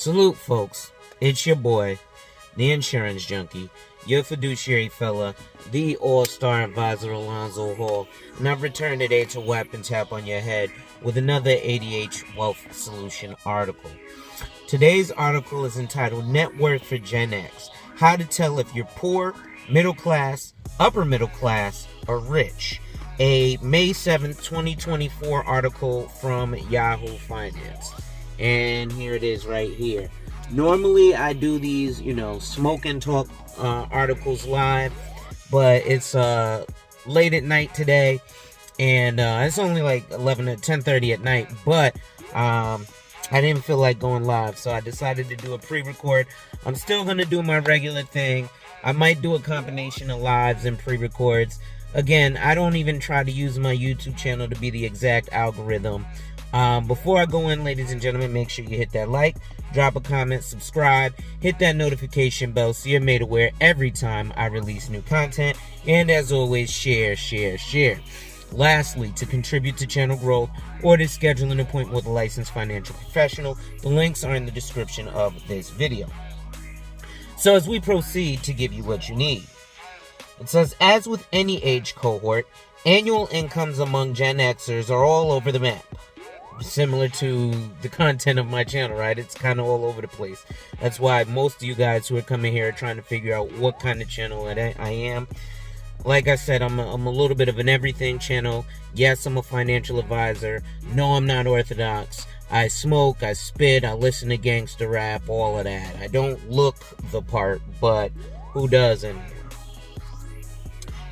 Salute, folks. It's your boy, the insurance junkie, your fiduciary fella, the all-star advisor Alonzo Hall, and I've returned today to whap and tap on your head with another ADH Wealth Solution article. Today's article is entitled Net Worth for Gen X, How to Tell If You're Poor, Middle Class, Upper Middle Class, or Rich. A May 7th, 2024 article from Yahoo Finance. And here it is right here. Normally I do these, smoke and talk articles live, but it's late at night today, and it's only like 11 or 10:30 at night, but I didn't feel like going live, so I decided to do a pre-record. I'm still going to do my regular thing. I might do a combination of lives and pre-records. Again, I don't even try to use my YouTube channel to be the exact algorithm. Before I go in, ladies and gentlemen, make sure you hit that like, drop a comment, subscribe, hit that notification bell so you're made aware every time I release new content. And as always, share. Lastly, to contribute to channel growth or to schedule an appointment with a licensed financial professional, the links are in the description of this video. So as we proceed to give you what you need. It says, as with any age cohort, annual incomes among Gen Xers are all over the map. Similar to the content of my channel, right? It's kind of all over the place. That's why most of you guys who are coming here are trying to figure out what kind of channel I am. Like I said, I'm a little bit of an everything channel. Yes, I'm a financial advisor. No, I'm not orthodox. I smoke, I spit, I listen to gangster rap, all of that. I don't look the part, but who doesn't?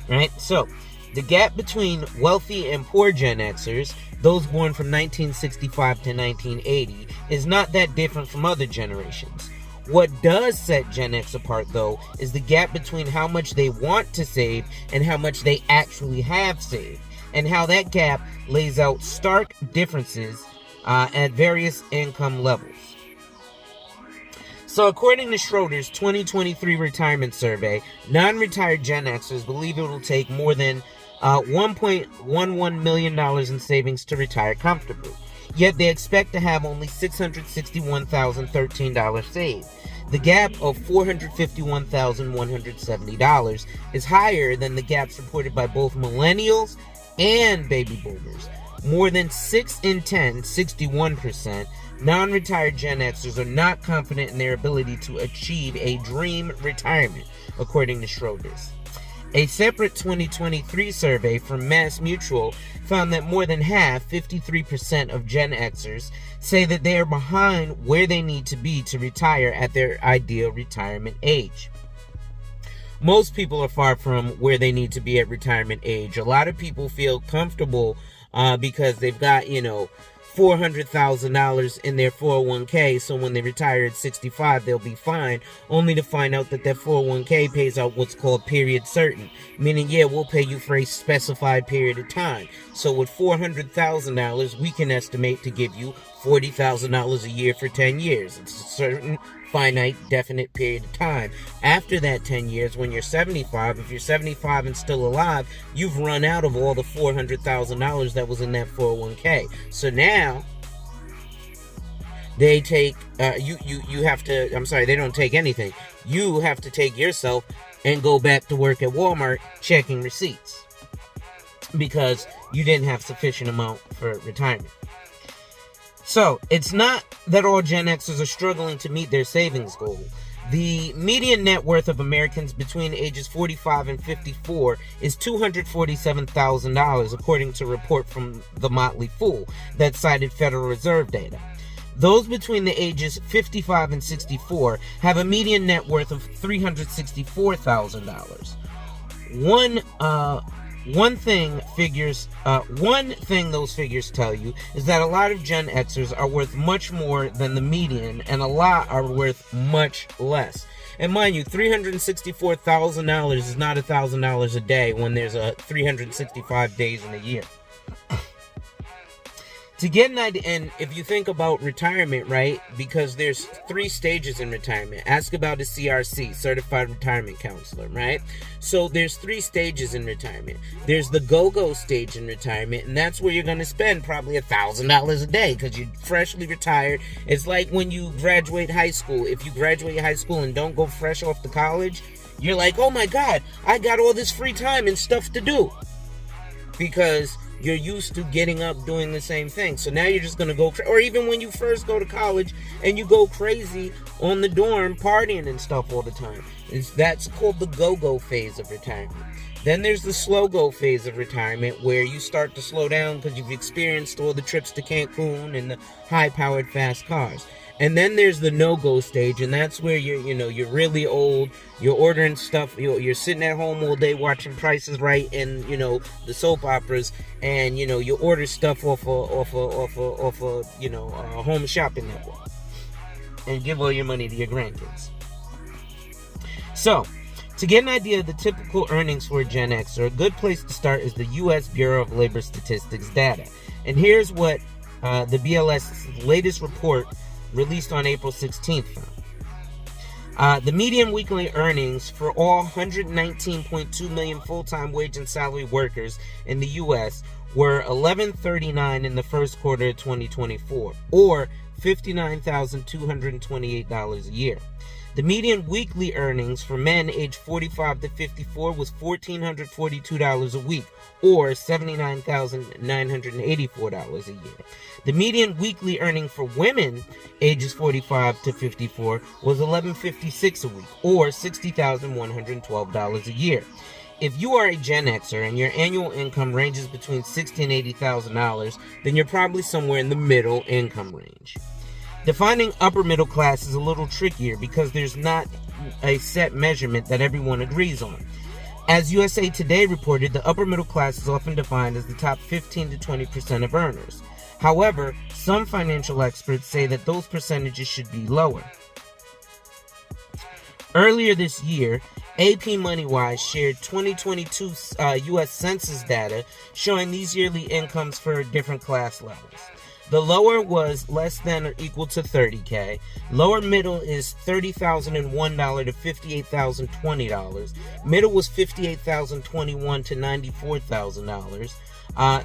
Right? So, the gap between wealthy and poor Gen Xers, those born from 1965 to 1980, is not that different from other generations. What does set Gen X apart, though, is the gap between how much they want to save and how much they actually have saved, and how that gap lays out stark differences at various income levels. So according to Schroders 2023 retirement survey, non-retired Gen Xers believe it will take more than $1.11 million in savings to retire comfortably. Yet they expect to have only $661,013 saved. The gap of $451,170 is higher than the gaps reported by both millennials and baby boomers. More than 6 in 10, 61%, non-retired Gen Xers are not confident in their ability to achieve a dream retirement, according to Schroders. A separate 2023 survey from Mass Mutual found that more than half, 53% of Gen Xers, say that they are behind where they need to be to retire at their ideal retirement age. Most people are far from where they need to be at retirement age. A lot of people feel comfortable because they've got, $400,000 in their 401k, so when they retire at 65, they'll be fine, only to find out that 401k pays out what's called period certain, meaning, we'll pay you for a specified period of time. So with $400,000, we can estimate to give you $40,000 a year for 10 years. It's a certain finite, definite period of time. After that 10 years, when you're 75, if you're 75 and still alive, you've run out of all the $400,000 that was in that 401k. So now, they take, you have to, they don't take anything. You have to take yourself and go back to work at Walmart checking receipts because you didn't have sufficient amount for retirement. So, it's not that all Gen Xers are struggling to meet their savings goal. The median net worth of Americans between ages 45 and 54 is $247,000, according to a report from The Motley Fool that cited Federal Reserve data. Those between the ages 55 and 64 have a median net worth of $364,000. One thing those figures tell you is that a lot of Gen Xers are worth much more than the median, and a lot are worth much less. And mind you, $364,000 is not $1,000 a day when there's 365 days in a year. To get an idea, and if you think about retirement, right, because there's 3 stages in retirement. Ask about a CRC, Certified Retirement Counselor, right? So there's 3 stages in retirement. There's the go-go stage in retirement, and that's where you're going to spend probably $1,000 a day because you're freshly retired. It's like when you graduate high school. If you graduate high school and don't go fresh off to college, you're like, oh my God, I got all this free time and stuff to do. Because you're used to getting up doing the same thing. So now you're just going to go, or even when you first go to college and you go crazy on the dorm partying and stuff all the time. That's called the go-go phase of retirement. Then there's the slow-go phase of retirement where you start to slow down because you've experienced all the trips to Cancun and the high-powered fast cars. And then there's the no-go stage, and that's where you're really old. You're ordering stuff. You're sitting at home all day watching Price is Right and the soap operas, and you order stuff off a home shopping network, and give all your money to your grandkids. So, to get an idea of the typical earnings for a Gen Xer, a good place to start is the U.S. Bureau of Labor Statistics data. And here's what the BLS latest report released on April 16th found. The median weekly earnings for all 119.2 million full-time wage and salary workers in the U.S. were $1,139 in the first quarter of 2024, or $59,228 a year. The median weekly earnings for men aged 45 to 54 was $1,442 a week, or $79,984 a year. The median weekly earning for women ages 45 to 54 was $1,156 a week, or $60,112 a year. If you are a Gen Xer and your annual income ranges between $60,000 and $80,000, then you're probably somewhere in the middle income range. Defining upper middle class is a little trickier because there's not a set measurement that everyone agrees on. As USA Today reported, the upper middle class is often defined as the top 15 to 20% of earners. However, some financial experts say that those percentages should be lower. Earlier this year, AP MoneyWise shared 2022 U.S. Census data showing these yearly incomes for different class levels. The lower was less than or equal to $30K. Lower middle is $30,001 to $58,020. Middle was $58,021 to $94,000.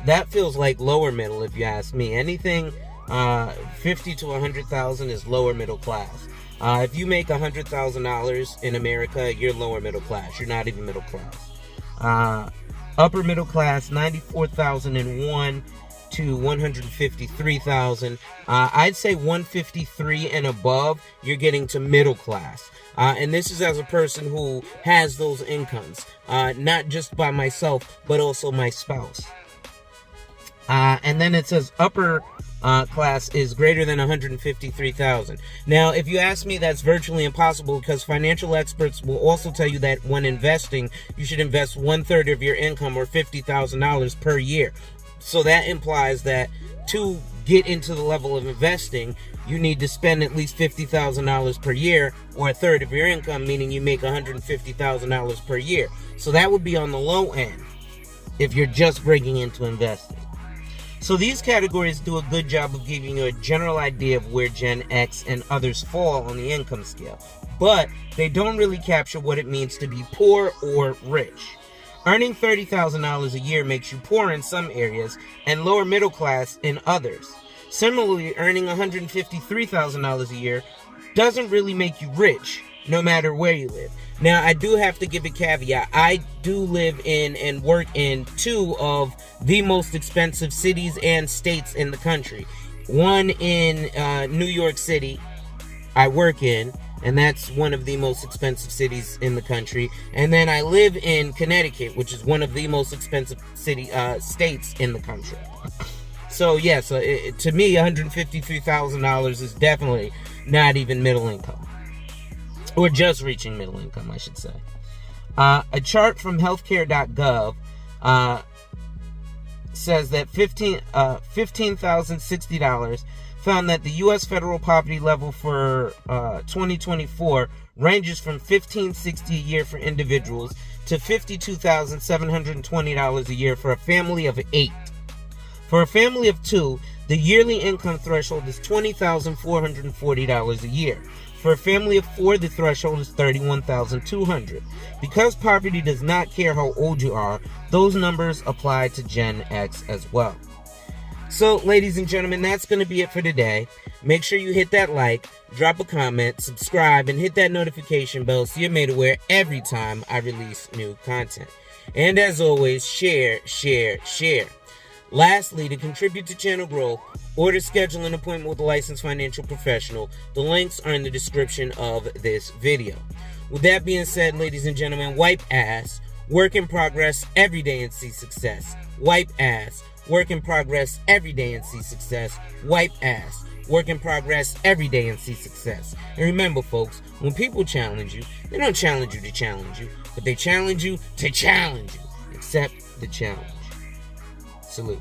That feels like lower middle if you ask me. Anything 50 to 100,000 is lower middle class. If you make $100,000 in America, you're lower middle class. You're not even middle class. Upper middle class, 94,001 to 153,000. I'd say 153 and above, you're getting to middle class. And this is as a person who has those incomes, not just by myself, but also my spouse. And then it says upper class is greater than 153,000. Now, if you ask me, that's virtually impossible because financial experts will also tell you that when investing, you should invest 1/3 of your income or $50,000 per year. So that implies that to get into the level of investing, you need to spend at least $50,000 per year, or 1/3 of your income, meaning you make $150,000 per year. So that would be on the low end if you're just breaking into investing. So these categories do a good job of giving you a general idea of where Gen X and others fall on the income scale, but they don't really capture what it means to be poor or rich. Earning $30,000 a year makes you poor in some areas and lower middle class in others. Similarly, earning $153,000 a year doesn't really make you rich, no matter where you live. Now, I do have to give a caveat. I do live in and work in 2 of the most expensive cities and states in the country. One in New York City, I work in, and that's one of the most expensive cities in the country. And then I live in Connecticut, which is one of the most expensive states in the country. So yes, to me, $153,000 is definitely not even middle income, or just reaching middle income, I should say. A chart from healthcare.gov says that $15,060 found that the U.S. federal poverty level for 2024 ranges from $1,560 a year for individuals to $52,720 a year for a family of 8. For a family of 2, the yearly income threshold is $20,440 a year. For a family of 4, the threshold is $31,200. Because poverty does not care how old you are, those numbers apply to Gen X as well. So, ladies and gentlemen, that's going to be it for today. Make sure you hit that like, drop a comment, subscribe, and hit that notification bell so you're made aware every time I release new content. And as always, share, share, share. Lastly, to contribute to channel growth or to schedule an appointment with a licensed financial professional, the links are in the description of this video. With that being said, ladies and gentlemen, wipe ass, work in progress every day and see success. Wipe ass, work in progress every day and see success. Wipe ass, work in progress every day and see success. And remember, folks, when people challenge you, they don't challenge you to challenge you, but they challenge you to challenge you. Accept the challenge. Salute.